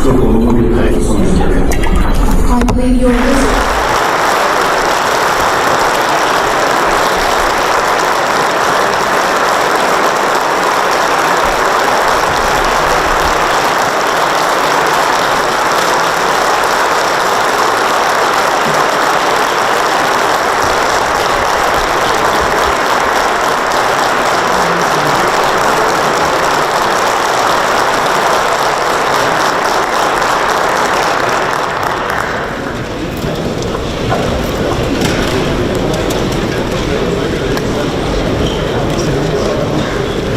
做我们为孩子送的节日。 I believe your visit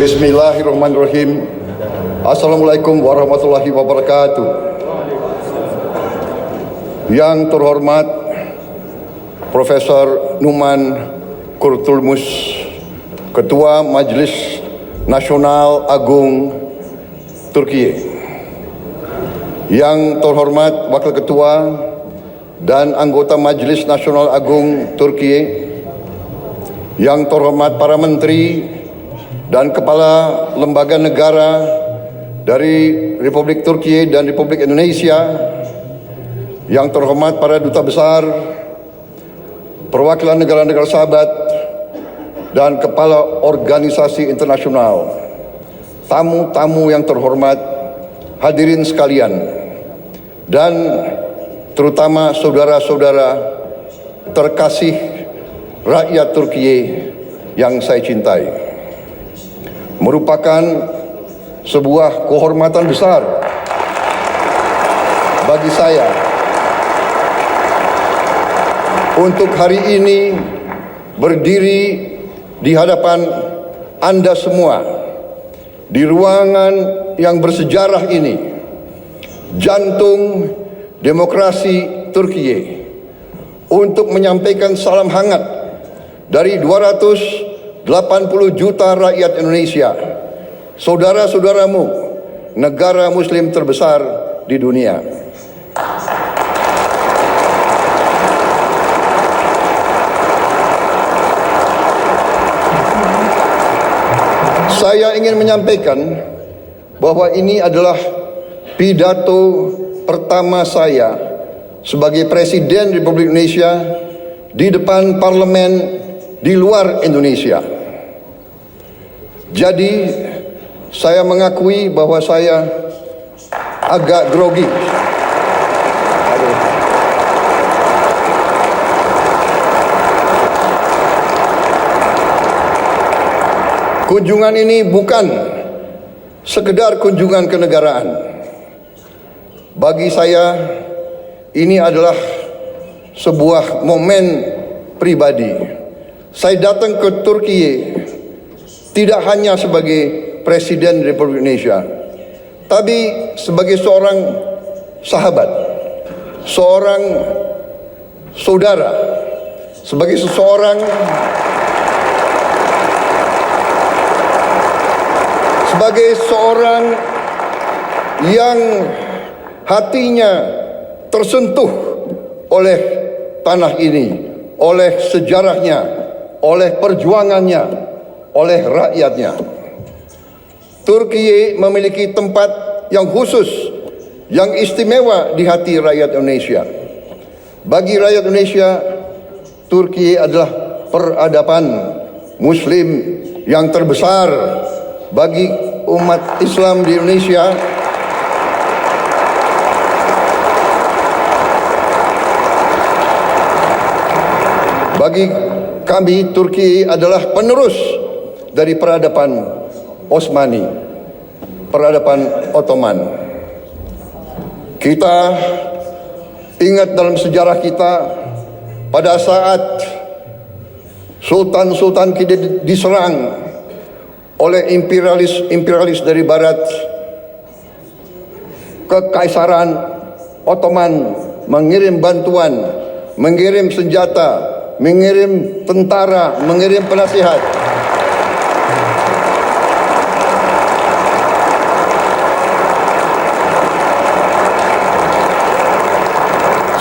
Bismillahirrahmanirrahim. Assalamualaikum warahmatullahi wabarakatuh. Yang terhormat Profesor Numan Kurtulmus, Ketua Majelis Nasional Agung Turkiye. Yang terhormat Wakil Ketua dan anggota Majelis Nasional Agung Turkiye. Yang terhormat para menteri dan kepala lembaga negara dari Republik Turki dan Republik Indonesia, yang terhormat para duta besar, perwakilan negara-negara sahabat, dan kepala organisasi internasional, tamu-tamu yang terhormat, hadirin sekalian, dan terutama saudara-saudara terkasih rakyat Turki yang saya cintai. Merupakan sebuah kehormatan besar bagi saya untuk hari ini berdiri di hadapan Anda semua di ruangan yang bersejarah ini, jantung demokrasi Turki, untuk menyampaikan salam hangat dari 280 juta rakyat Indonesia, saudara-saudaramu, negara muslim terbesar di dunia. Saya ingin menyampaikan bahwa ini adalah pidato pertama saya sebagai Presiden Republik Indonesia di depan parlemen di luar Indonesia. Jadi saya mengakui bahwa saya agak grogi. Kunjungan ini bukan sekedar kunjungan kenegaraan. Bagi saya ini adalah sebuah momen pribadi. Saya datang ke Turki tidak hanya sebagai Presiden Republik Indonesia, tapi sebagai seorang sahabat, seorang saudara, sebagai seseorang yang hatinya tersentuh oleh tanah ini, oleh sejarahnya, oleh perjuangannya, oleh rakyatnya. Turki memiliki tempat yang khusus, yang istimewa di hati rakyat Indonesia. Bagi rakyat Indonesia, Turki adalah peradaban muslim yang terbesar. Bagi umat Islam di Indonesia, bagi kami, Turki adalah penerus dari peradaban Osmani, peradaban Ottoman. Kita ingat dalam sejarah kita, pada saat sultan-sultan kita diserang oleh imperialis dari barat, Kekaisaran Ottoman mengirim bantuan, mengirim senjata, mengirim tentara, mengirim penasihat.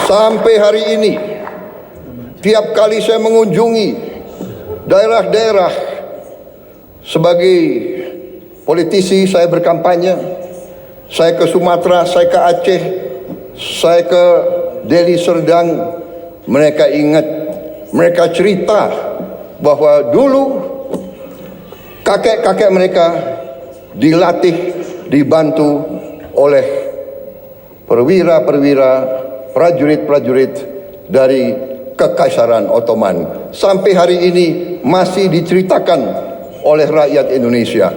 Sampai hari ini, tiap kali saya mengunjungi daerah-daerah sebagai politisi, saya berkampanye, saya ke Sumatera, saya ke Aceh, saya ke Deli Serdang, mereka ingat, mereka cerita bahwa dulu kakek-kakek mereka dilatih, dibantu oleh perwira-perwira, prajurit-prajurit dari Kekaisaran Ottoman. Sampai hari ini masih diceritakan oleh rakyat Indonesia.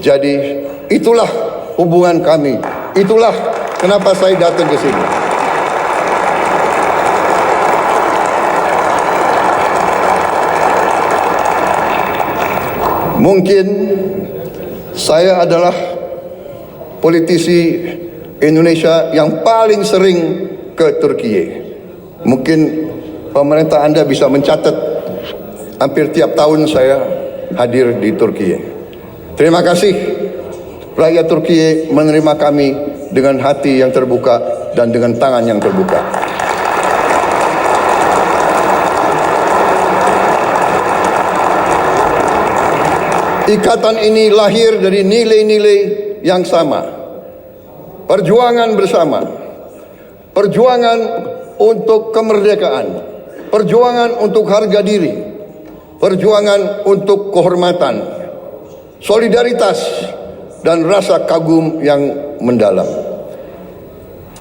Jadi itulah hubungan kami. Itulah kenapa saya datang ke sini. Mungkin saya adalah politisi Indonesia yang paling sering ke Turki. Mungkin pemerintah Anda bisa mencatat hampir tiap tahun saya hadir di Turki. Terima kasih rakyat Turki menerima kami dengan hati yang terbuka dan dengan tangan yang terbuka. Ikatan ini lahir dari nilai-nilai yang sama. Perjuangan bersama. Perjuangan untuk kemerdekaan. Perjuangan untuk harga diri. Perjuangan untuk kehormatan. Solidaritas dan rasa kagum yang mendalam.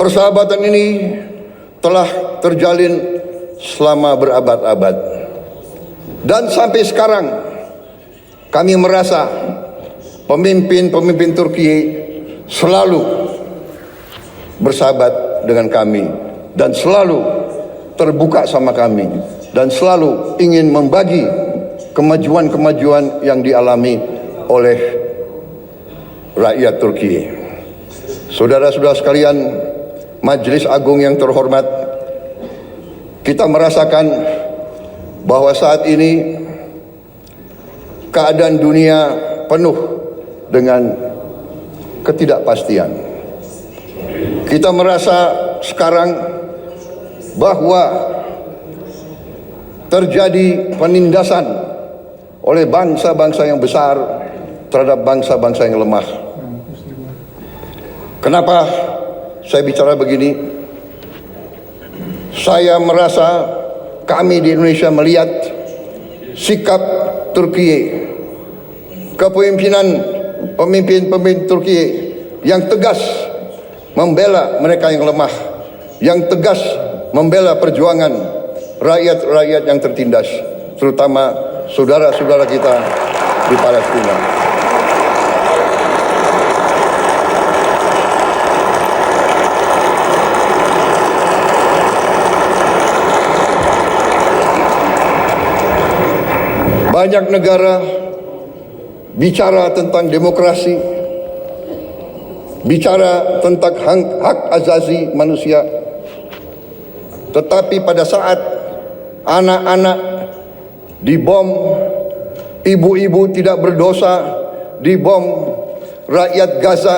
Persahabatan ini telah terjalin selama berabad-abad. Dan sampai sekarang kami merasa pemimpin-pemimpin Turki selalu bersahabat dengan kami dan selalu terbuka sama kami dan selalu ingin membagi kemajuan-kemajuan yang dialami oleh rakyat Turki. Saudara-saudara sekalian, Majelis Agung yang terhormat, kita merasakan bahwa saat ini keadaan dunia penuh dengan ketidakpastian. Kita merasa sekarang bahwa terjadi penindasan oleh bangsa-bangsa yang besar terhadap bangsa-bangsa yang lemah. Kenapa saya bicara begini? Saya merasa kami di Indonesia melihat sikap Turki, kepemimpinan pemimpin-pemimpin Turki yang tegas membela mereka yang lemah, yang tegas membela perjuangan rakyat-rakyat yang tertindas, terutama saudara-saudara kita di Palestina. Banyak negara bicara tentang demokrasi, bicara tentang hak asasi manusia, tetapi pada saat anak-anak dibom, ibu-ibu tidak berdosa dibom, rakyat Gaza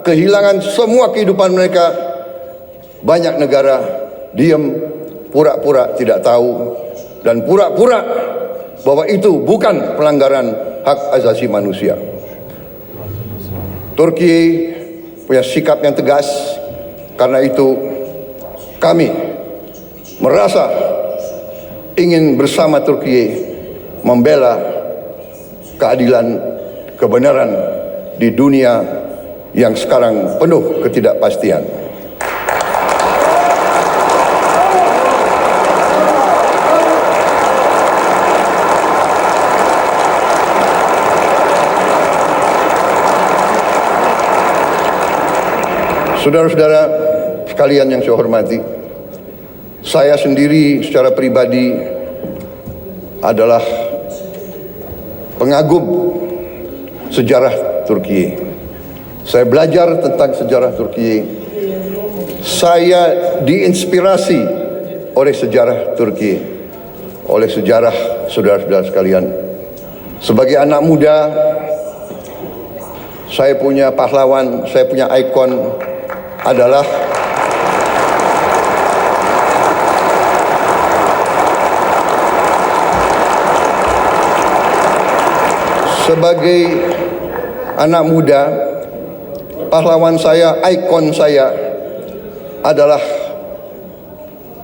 kehilangan semua kehidupan mereka, banyak negara diam, pura-pura tidak tahu, dan pura-pura bahwa itu bukan pelanggaran hak asasi manusia. Turki punya sikap yang tegas, karena itu kami merasa ingin bersama Turki membela keadilan, kebenaran di dunia yang sekarang penuh ketidakpastian. Saudara-saudara sekalian yang saya hormati, saya sendiri secara pribadi adalah pengagum sejarah Turki. Saya belajar tentang sejarah Turki. Saya diinspirasi oleh sejarah Turki, oleh sejarah saudara-saudara sekalian. Sebagai anak muda, saya punya pahlawan, saya punya ikon adalah sebagai anak muda, pahlawan saya, ikon saya adalah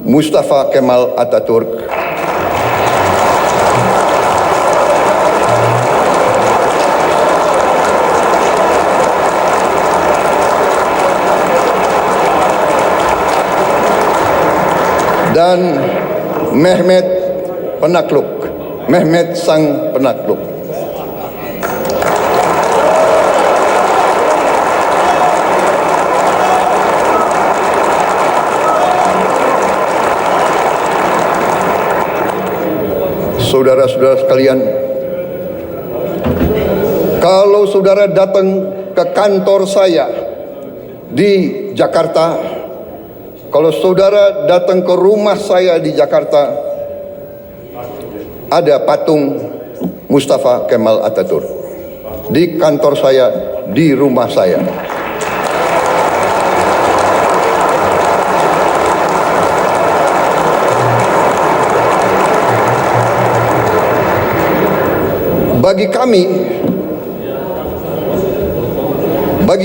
Mustafa Kemal Atatürk. Dan Mehmet Penakluk, Mehmet Sang Penakluk. Saudara-saudara sekalian, kalau saudara datang ke kantor saya di Jakarta, kalau saudara datang ke rumah saya di Jakarta, ada patung Mustafa Kemal Atatürk. Di kantor saya, di rumah saya. Bagi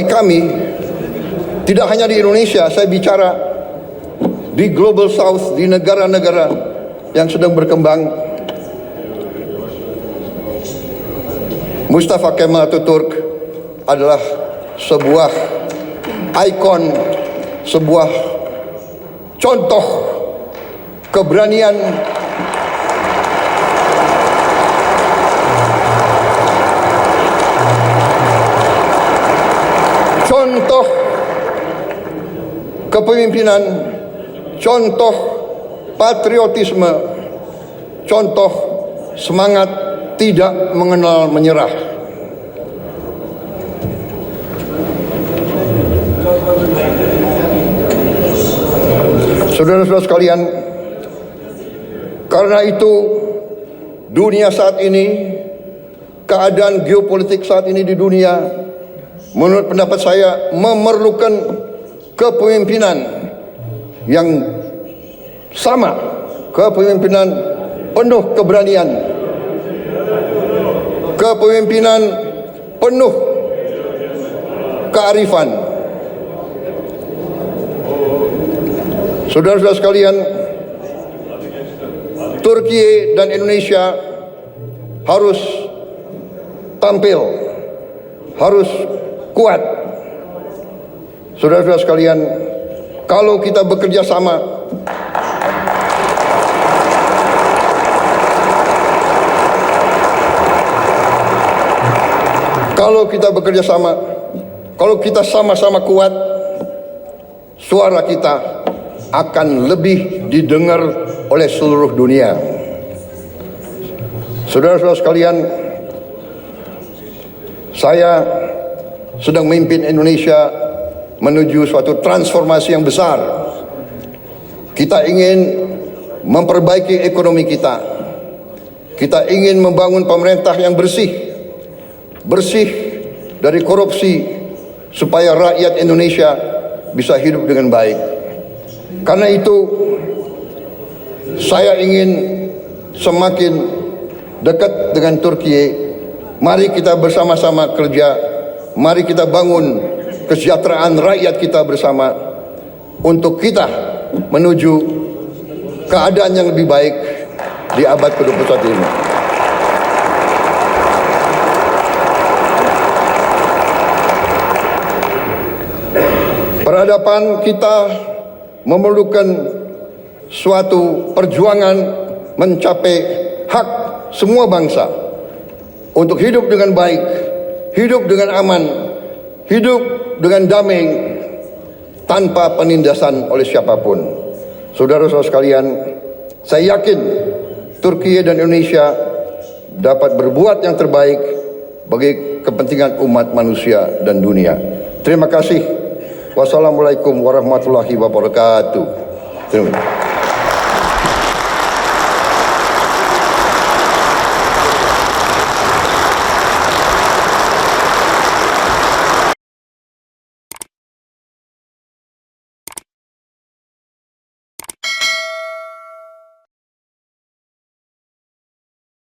kami, tidak hanya di Indonesia, saya bicara di Global South, di negara-negara yang sedang berkembang, Mustafa Kemal Atatürk adalah sebuah ikon, sebuah contoh keberanian, contoh kepemimpinan, contoh patriotisme, contoh semangat tidak mengenal menyerah. Saudara-saudara sekalian, karena itu dunia saat ini, keadaan geopolitik saat ini di dunia, menurut pendapat saya memerlukan kepemimpinan yang sama, kepemimpinan penuh keberanian, kepemimpinan penuh kearifan. Saudara-saudara sekalian, Turki dan Indonesia harus tampil, harus kuat. Saudara-saudara sekalian, kalau kita bekerja sama, kalau kita sama-sama kuat, suara kita akan lebih didengar oleh seluruh dunia. Saudara-saudara sekalian, saya sedang memimpin Indonesia menuju suatu transformasi yang besar. Kita ingin memperbaiki ekonomi kita. Kita ingin membangun pemerintah yang bersih dari korupsi, supaya rakyat Indonesia bisa hidup dengan baik. Karena itu, saya ingin semakin dekat dengan Turki. Mari kita bersama-sama kerja. Mari kita bangun kesejahteraan rakyat kita bersama untuk kita menuju keadaan yang lebih baik di abad ke-21 ini. Peradaban kita memerlukan suatu perjuangan mencapai hak semua bangsa untuk hidup dengan baik, hidup dengan aman, hidup dengan damai, tanpa penindasan oleh siapapun. Saudara-saudara sekalian, saya yakin Turki dan Indonesia dapat berbuat yang terbaik bagi kepentingan umat manusia dan dunia. Terima kasih. Wassalamualaikum warahmatullahi wabarakatuh. Terima kasih.